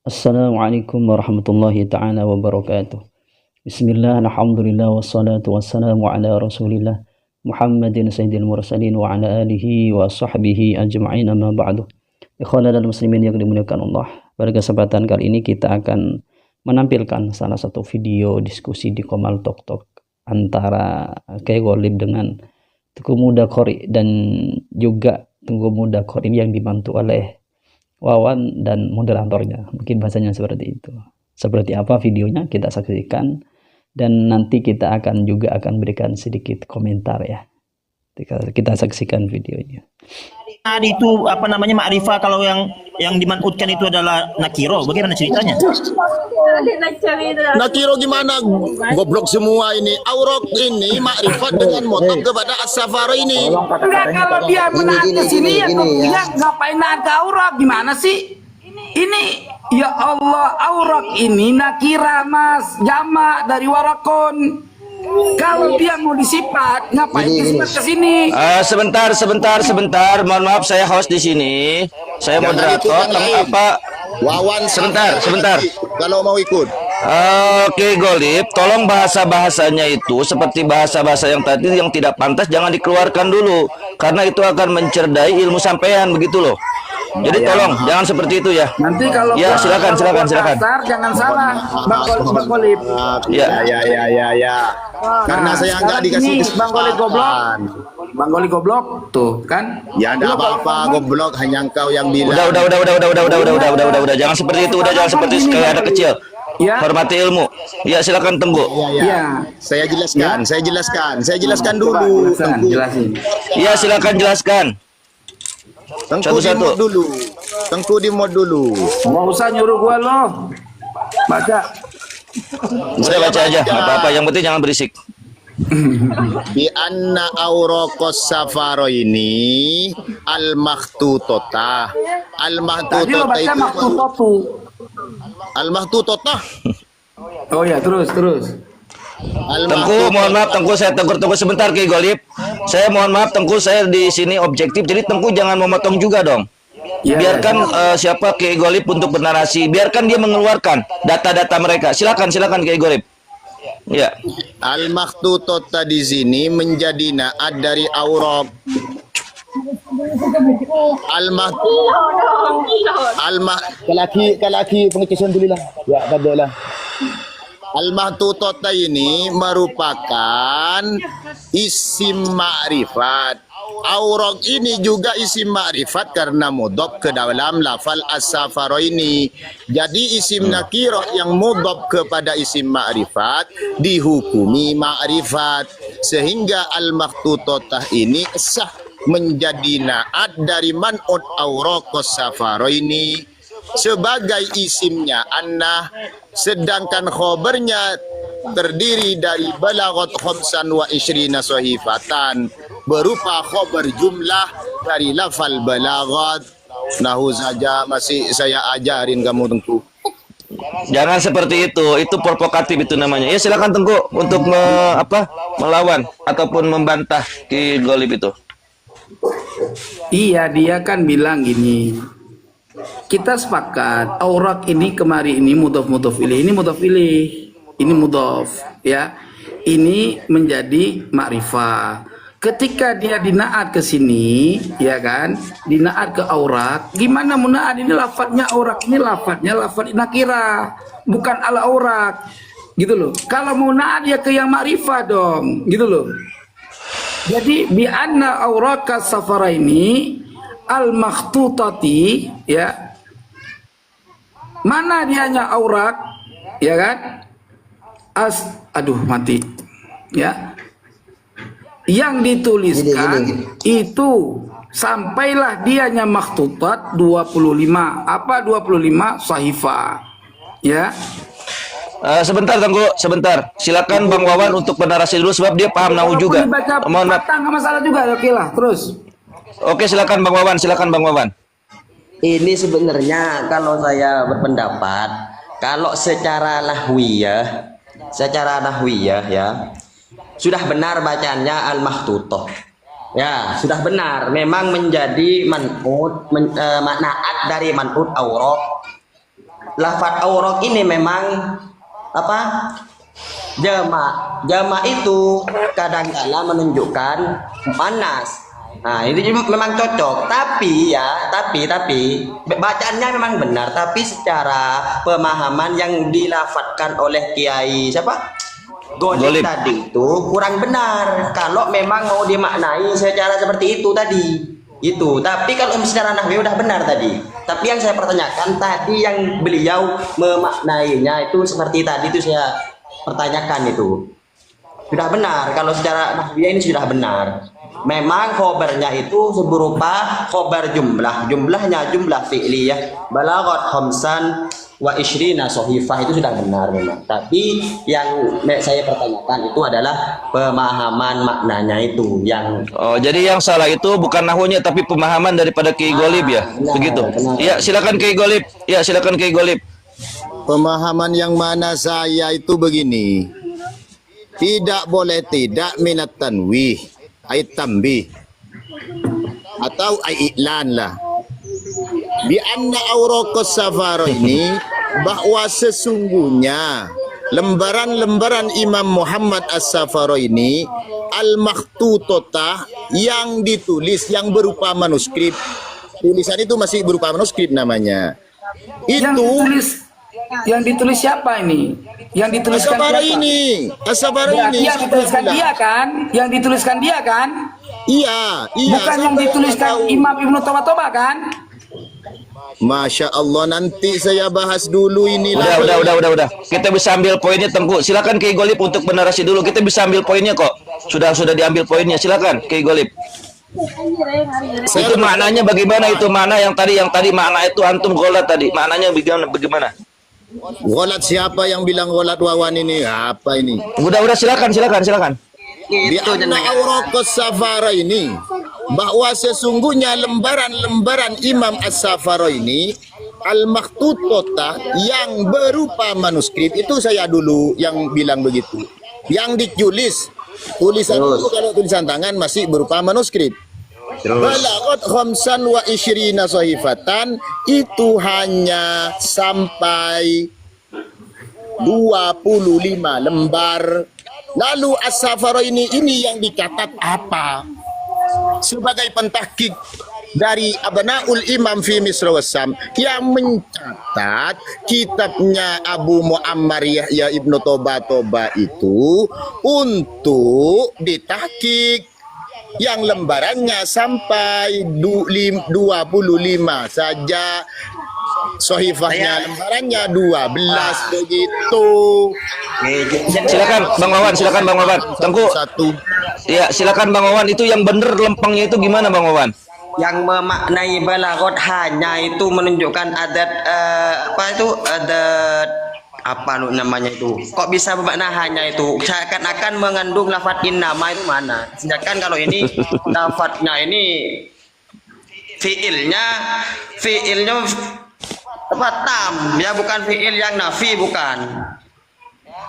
Assalamualaikum warahmatullahi ta'ala wabarakatuh. Bismillah, alhamdulillah, wassalatu wassalamu ala rasulillah Muhammadin sayyidil mursalin wa ala alihi wa sahbihi ajma'in, amma ba'du. Ikhwan dan muslimin yang dimuliakan Allah, pada kesempatan kali ini kita akan menampilkan salah satu video diskusi di Qomal Tok Tok antara Kiai Ghalib dengan Tengku Muda Qori, dan juga Tengku Muda Qori yang dibantu oleh Wawan dan moderatornya, mungkin bahasanya seperti itu. Seperti apa videonya kita saksikan, dan nanti kita akan berikan sedikit komentar ya. Kita saksikan videonya. Tadi itu apa namanya ma'rifah, kalau yang dimanutkan itu adalah nakiro, bagaimana ceritanya? Nakiro gimana? Goblok semua ini. Aurok ini ma'rifat dengan motor kepada as-safara ini. Enggak, kalau dia menahan ke sini ya dia ngapain nahan ke aurak? Gimana sih? Ini ya Allah, aurak ini nakira mas, jamak dari warakon. Kalau dia mau disifat, ngapain disifat ke sini? Sebentar. Mohon maaf, saya host di sini. Saya moderator. Apa? Wawan Sebentar. Kalau mau ikut. Oke, Ghalib, tolong bahasa-bahasanya itu seperti bahasa-bahasa yang tadi yang tidak pantas jangan dikeluarkan dulu, karena itu akan mencerdai ilmu sampean, begitu loh. Jadi tolong jangan seperti itu ya. Nanti kalau ya silakan. kasar, jangan salah, Bang Ghalib. Ya. Karena saya nggak dikasih Bang Ghalib goblok. Bang Ghalib goblok tuh kan? Ya enggak apa-apa, goblok, hanya engkau yang bilang. Udah, jangan seperti itu, jangan seperti kayak anak kecil. Ya. Hormati ilmu. Ya, silakan Tengku. Ya. Saya jelaskan dulu. Jelasin. Ya, silakan jelaskan. Tengku di mod dulu. Nggak usah nyuruh gua loh. Baca. Saya baca aja, nggak apa-apa. Yang penting jangan berisik. Bi anna auraqos safaro ini al-makhtutotah. Tadi lo baca maktutotu. Al-makhtutotah. Oh ya, terus. Tengku, mohon maaf Tengku, saya tegur sebentar Kiai Ghalib. Saya mohon maaf Tengku, saya di sini objektif. Jadi Tengku jangan memotong juga dong. Biarkan siapa Kiai Ghalib untuk bernarasi. Biarkan dia mengeluarkan data-data mereka. Silakan Kiai Ghalib. Ya. Al-makhtutotah di sini menjadi naat dari aurab. Kalaki pengecisan dulu lah. Ya, adalah. Al-makhtutotah ini merupakan isim ma'rifat. Auraq ini juga isim ma'rifat karena mudhaf ke dalam lafal as-safara ini. Jadi isim nakirah yang mudhaf kepada isim ma'rifat dihukumi ma'rifat, sehingga al-makhtutotah ini sah menjadi naat dari man'ut auraqos safara ini sebagai isimnya annah, sedangkan khobarnya terdiri dari balagot khamsan wa ishrina sahifatan, berupa khobar jumlah dari lafal balagot. Nahu saja masih saya ajarin kamu Tengku. Jangan seperti itu provokatif itu namanya. Ya silakan Tengku untuk melawan ataupun membantah Kiai Ghalib itu. Iya, dia kan bilang gini. Kita sepakat aurak ini kemari ini mudhaf ilaih, ini mudhaf ilaih, ini mudhaf ya. Ini menjadi makrifah. Ketika dia dinaat ke sini, ya kan? Dinaat ke aurak. Gimana munaat ini lafadznya aurak, ini lafadznya lafadz nakira, bukan ala aurak. Gitu loh. Kalau mau naat ya ke yang makrifah dong, gitu loh. Jadi bi anna auraka safara ini al-makhtutati, ya. Mana dianya aurak, ya kan? Mati. Ya. Yang dituliskan itu sampailah dianya makhtutat 25. Apa 25? Sahifah. Ya. Sebentar Tengku, sebentar. Silakan Bang Wawan untuk bernarasi dulu sebab dia paham nahu juga. Mohon maaf. Nggak masalah juga, oke lah. Terus. Oke, silakan Bang Wawan. Ini sebenarnya kalau saya berpendapat, kalau secara nahwiyah ya, sudah benar bacanya al-makhtutah. Ya, sudah benar. Memang menjadi man'ut, naat dari man'ut auraq. lafaz aurok ini memang apa? Jama itu kadang-kala menunjukkan muannas. Nah, itu memang cocok, tapi bacaannya memang benar, tapi secara pemahaman yang dilafatkan oleh Kiai siapa? Golib tadi itu kurang benar. Kalau memang mau dimaknai secara seperti itu tadi, itu. Tapi kalau secara nahwi udah benar tadi. Tapi yang saya pertanyakan tadi yang beliau memaknainya itu seperti tadi itu saya pertanyakan itu. Sudah benar, kalau secara nahwiyah ini sudah benar. Memang khobarnya itu berupa khobar jumlahnya jumlah fi'liyah balaghat khamsan wa ishrina sohifah, itu sudah benar memang. Tapi yang saya pertanyakan itu adalah pemahaman maknanya itu yang jadi yang salah itu bukan nahwunya tapi pemahaman daripada Kiai Golib ya. benar, Begitu. benar. Ya, silakan Kiai Golib. Ya, silakan Kiai Golib. Pemahaman yang mana saya itu begini. Tidak boleh tidak minat tanwih, ait tambih atau iklan lah. Bi anna awraqas safar ini bahwa sesungguhnya lembaran-lembaran Imam Muhammad As-Safarini al-makhtutotah yang ditulis yang berupa manuskrip. Tulisan itu masih berupa manuskrip namanya. Itu Yang ditulis siapa ini? Yang dituliskan siapa? As-Safarini. Yang dituliskan dia kan? Yang dituliskan dia kan? Iya. Bukan yang dituliskan Imam Ibnu Toba kan? Masya Allah, nanti saya bahas dulu ini. Udah. Kita bisa ambil poinnya, Tengku. Silakan Kiai Golib untuk bernarasi dulu. Kita bisa ambil poinnya kok. Sudah diambil poinnya. Silakan Kiai Golib. Itu maknanya bagaimana, itu mana yang tadi makna itu antum golat tadi. Maknanya bagaimana? Golat siapa yang bilang golat wawan ini? Apa ini? Udah silakan. Di anna awraqas safara ini bahwa sesungguhnya lembaran-lembaran Imam As-Safarini al-makhtutotah yang berupa manuskrip, itu saya dulu yang bilang begitu. Yang ditulis tulisan itu kalau tulisan tangan masih berupa manuskrip. Balaghat khamsan wa ishrina sahifatan, itu hanya sampai 25 lembar. Lalu As-Safarini ini yang dicatat apa? Sebagai pentahqiq dari Abnaul Imam fi Misr Wassam yang mencatat kitabnya Abu Muammar Yahya Ibnu Toba itu untuk ditahqiq, yang lembarannya sampai 25 saja, sohifahnya lembarannya 12 begitu. Silakan Bang Wawan. Tengku. Ya, silakan Bang Wawan. Itu yang bener lempengnya itu gimana Bang Wawan? yang memaknai balaghot hanya itu menunjukkan adat apa namanya itu, kok bisa bermakna hanya itu, seakan-akan mengandung lafadz innama itu mana, sedangkan kalau ini lafadznya ini fiilnya apa tam ya, bukan fiil yang nafi, bukan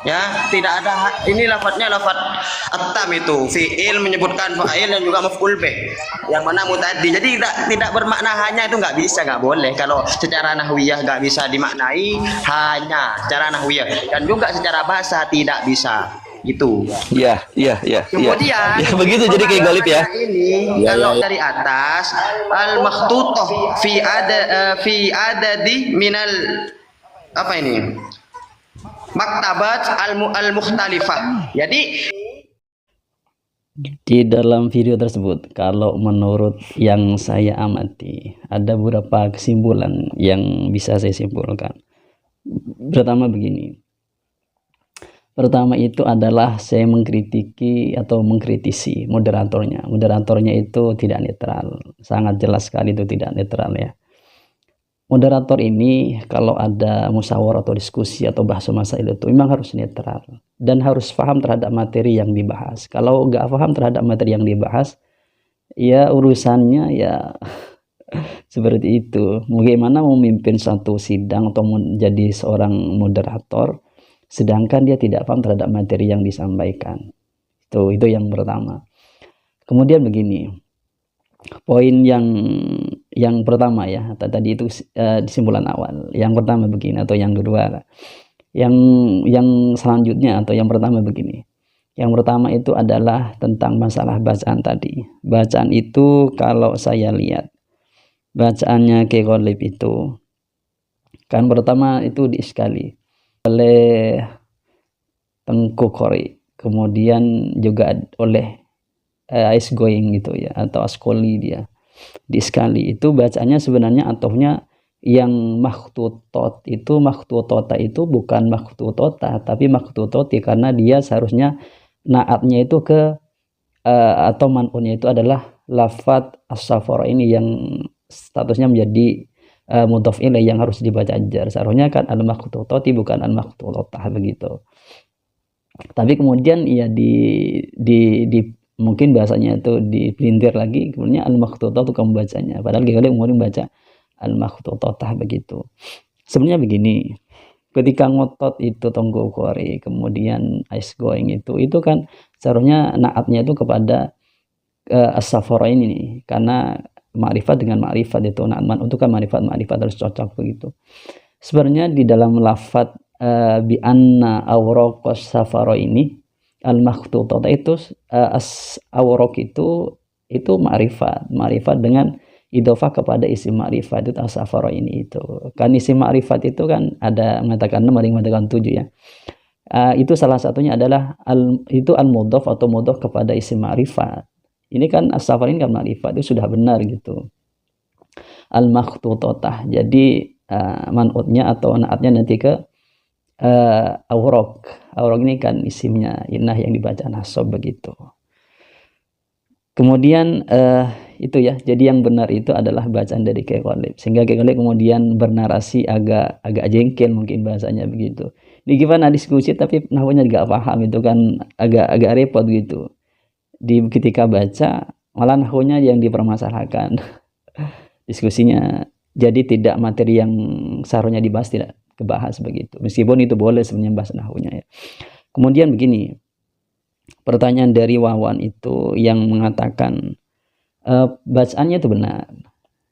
ya, tidak ada, ini lafadznya lafadz at-tam itu fiil menyebutkan fa'il dan juga maf'ul bih yang mana mutaddi, jadi tidak bermakna hanya, itu nggak bisa, nggak boleh kalau secara nahwiyah, nggak bisa dimaknai hanya secara nahwiyah, dan juga secara bahasa tidak bisa gitu. Iya. Kemudian ya, begitu jadi kayak Golib ya. Ini kalau dari atas al-makhtutah fi adadi minal apa ini? Maktabat al-mukhtalifah. Jadi di dalam video tersebut, kalau menurut yang saya amati, ada beberapa kesimpulan yang bisa saya simpulkan. Pertama begini. Pertama itu adalah saya mengkritiki atau mengkritisi moderatornya. Moderatornya itu tidak netral. Sangat jelas sekali itu tidak netral ya. Moderator ini kalau ada musyawarah atau diskusi atau bahas masalah itu memang harus netral dan harus paham terhadap materi yang dibahas. Kalau nggak paham terhadap materi yang dibahas, ya urusannya ya seperti itu. Bagaimana memimpin satu sidang atau menjadi seorang moderator sedangkan dia tidak paham terhadap materi yang disampaikan. Itu yang pertama. Kemudian begini, poin yang pertama ya, tadi itu di simpulan awal. Yang pertama begini, atau yang kedua, yang selanjutnya atau yang pertama begini. Yang pertama itu adalah tentang masalah bacaan tadi. Bacaan itu kalau saya lihat bacaannya Ki Ghalib itu kan pertama itu diiskali oleh Tengku Khori, kemudian juga oleh Ais Going gitu ya, atau Askoli, dia diiskali. Itu bacanya sebenarnya ataunya yang makhtutot itu, makhtutota itu bukan makhtutota tapi makhtutoti, karena dia seharusnya naatnya itu ke atau man'unnya itu adalah lafadz as-safara ini yang statusnya menjadi mudhof ilaih yang harus dibaca jar. Seharusnya kan al-makhtutoti bukan al-makhtutotah begitu. Tapi kemudian ya di mungkin bahasanya itu dipelintir lagi, kemudian al-makhtutah itu kamu bacanya, padahal kita kemudian baca al-makhtutotah begitu. Sebenarnya begini, ketika ngotot itu Tengku Khori kemudian Ais Going itu kan seharusnya naatnya itu kepada as-safara ini nih, karena ma'rifat dengan ma'rifat itu naat itu kan ma'rifat harus cocok begitu. Sebenarnya di dalam lafadz bi anna awraqas safara ini al-makhtutata itu awraq itu ma'rifat dengan idhofah kepada isim ma'rifat itu as-safara ini itu. Kan isim ma'rifat itu kan ada mengatakan 6, ada yang mengatakan 7 ya. Itu salah satunya adalah itu al-mudhof atau mudhof kepada isim ma'rifat. Ini kan as-safara ini kan ma'rifat, itu sudah benar gitu. Al-makhtutotah. Jadi man'utnya atau naatnya nanti ke awraq. Awraq ini kan isimnya innah yang dibaca nasab begitu. Kemudian itu ya, jadi yang benar itu adalah bacaan dari Ki Ghalib, sehingga Ki Ghalib kemudian bernarasi agak jengkel mungkin bahasanya begitu. Ini gimana diskusi tapi nahwunya nggak paham, itu kan agak repot gitu. Di ketika baca malah nahwunya yang dipermasalahkan. Diskusinya jadi tidak materi yang seharusnya dibahas tidak kebahas begitu. Meskipun itu boleh sebenarnya bahas nahwunya ya. Kemudian begini, pertanyaan dari Wawan itu yang mengatakan bacaannya itu benar,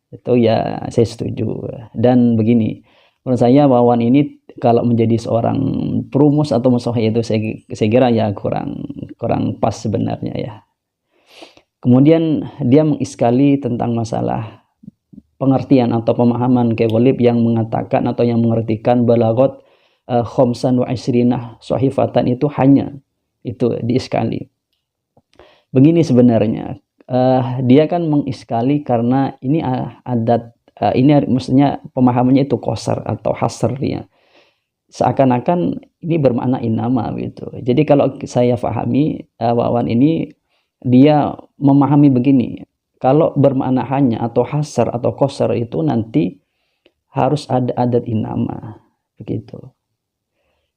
itu ya saya setuju. Dan begini, menurut saya Wawan ini kalau menjadi seorang perumus atau musohi itu saya kira ya kurang pas sebenarnya ya. Kemudian dia mengiskali tentang masalah pengertian atau pemahaman Ki Ghalib yang mengatakan atau yang mengertikan balaghot khamsan wa isrinah sahifatan itu hanya itu diiskali. Begini sebenarnya dia kan mengiskali karena ini adat ini maksudnya pemahamannya itu qasar atau hasr ya. Seakan-akan ini bermakna inama gitu. Jadi kalau saya pahami Wawan ini dia memahami begini, kalau bermakna hanya atau hasr atau qasar itu nanti harus ada adat inama begitu.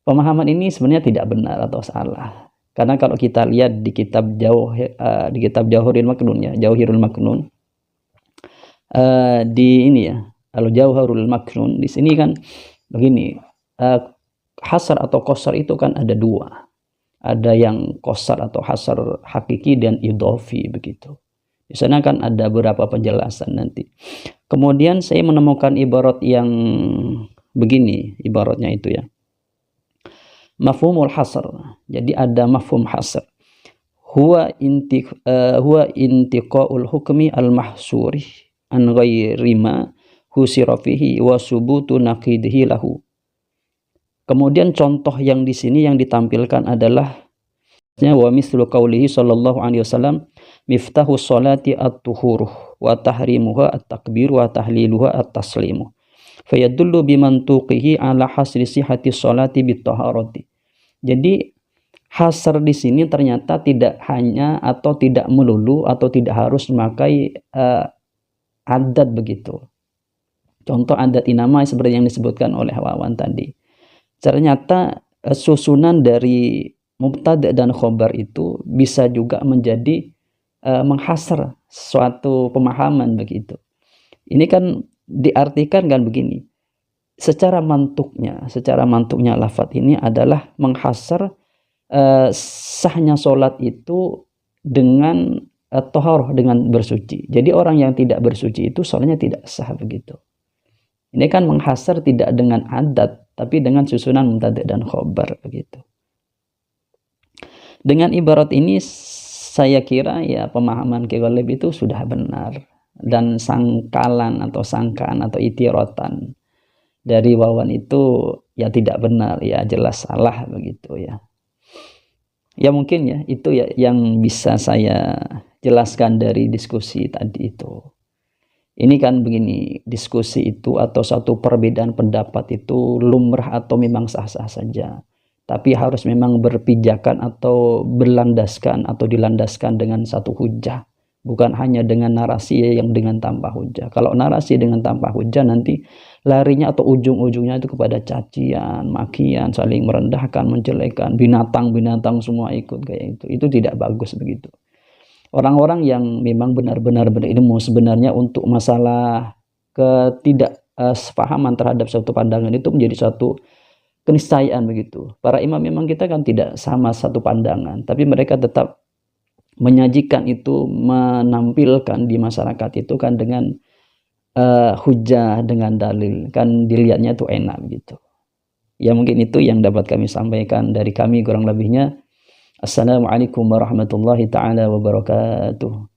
Pemahaman ini sebenarnya tidak benar atau salah. Karena kalau kita lihat di kitab Jauhirul Maknun ya, Jauhirul Maknun di ini ya, kalau Jauhirul Maknun di sini kan begini, hasar atau qasar itu kan ada dua. Ada yang qasar atau hasar hakiki dan idhofi begitu. Di sana kan ada beberapa penjelasan nanti. Kemudian saya menemukan ibarat yang begini, ibaratnya itu ya. Mafhumul hasr. Jadi ada mafhum hasr. Huwa intiqaul hukmi al-mahsuri an ghairi ma husira fihi wa subutu naqidihi lahu. Kemudian contoh yang di sini yang ditampilkan adalah wa mislu qaulihi sallallahu alaihi wasallam miftahus sholati at-tuhuruh wa tahrimuha at-takbir wa tahliluha at-taslimu. Fayadullu bimantuqihi ala hasri sihhati sholati bitaharati. Jadi hasr di sini ternyata tidak hanya atau tidak melulu atau tidak harus memakai adat begitu. Contoh adat inama seperti yang disebutkan oleh Wawan tadi. Ternyata susunan dari mubtada dan khobar itu bisa juga menjadi menghasr suatu pemahaman begitu. Ini kan diartikan kan begini. Secara mantuknya lafadz ini adalah menghasr sahnya sholat itu dengan toharoh dengan bersuci. Jadi orang yang tidak bersuci itu sholatnya tidak sah begitu. Ini kan menghasar tidak dengan adat, tapi dengan susunan mubtada' dan khobar begitu. Dengan ibarat ini saya kira ya pemahaman Ki Ghalib itu sudah benar, dan sangkalan atau sangkaan atau itirotan dari Wawan itu ya tidak benar, ya jelas salah begitu ya. Ya mungkin ya itu ya yang bisa saya jelaskan dari diskusi tadi itu. Ini kan begini, diskusi itu atau satu perbedaan pendapat itu lumrah atau memang sah-sah saja. Tapi harus memang berpijakan atau berlandaskan atau dilandaskan dengan satu hujah. Bukan hanya dengan narasi yang dengan tanpa hujah. Kalau narasi dengan tanpa hujah nanti larinya atau ujung-ujungnya itu kepada cacian, makian, saling merendahkan, menjelekan, binatang-binatang semua ikut kayak itu. Itu tidak bagus begitu. Orang-orang yang memang benar-benar berilmu sebenarnya untuk masalah ketidaksepahaman terhadap suatu pandangan itu menjadi suatu keniscayaan begitu. Para imam memang kita kan tidak sama satu pandangan, tapi mereka tetap menyajikan itu, menampilkan di masyarakat itu kan dengan hujah, dengan dalil, kan dilihatnya itu enak gitu. Ya mungkin itu yang dapat kami sampaikan dari kami, kurang lebihnya. Assalamualaikum warahmatullahi taala wabarakatuh.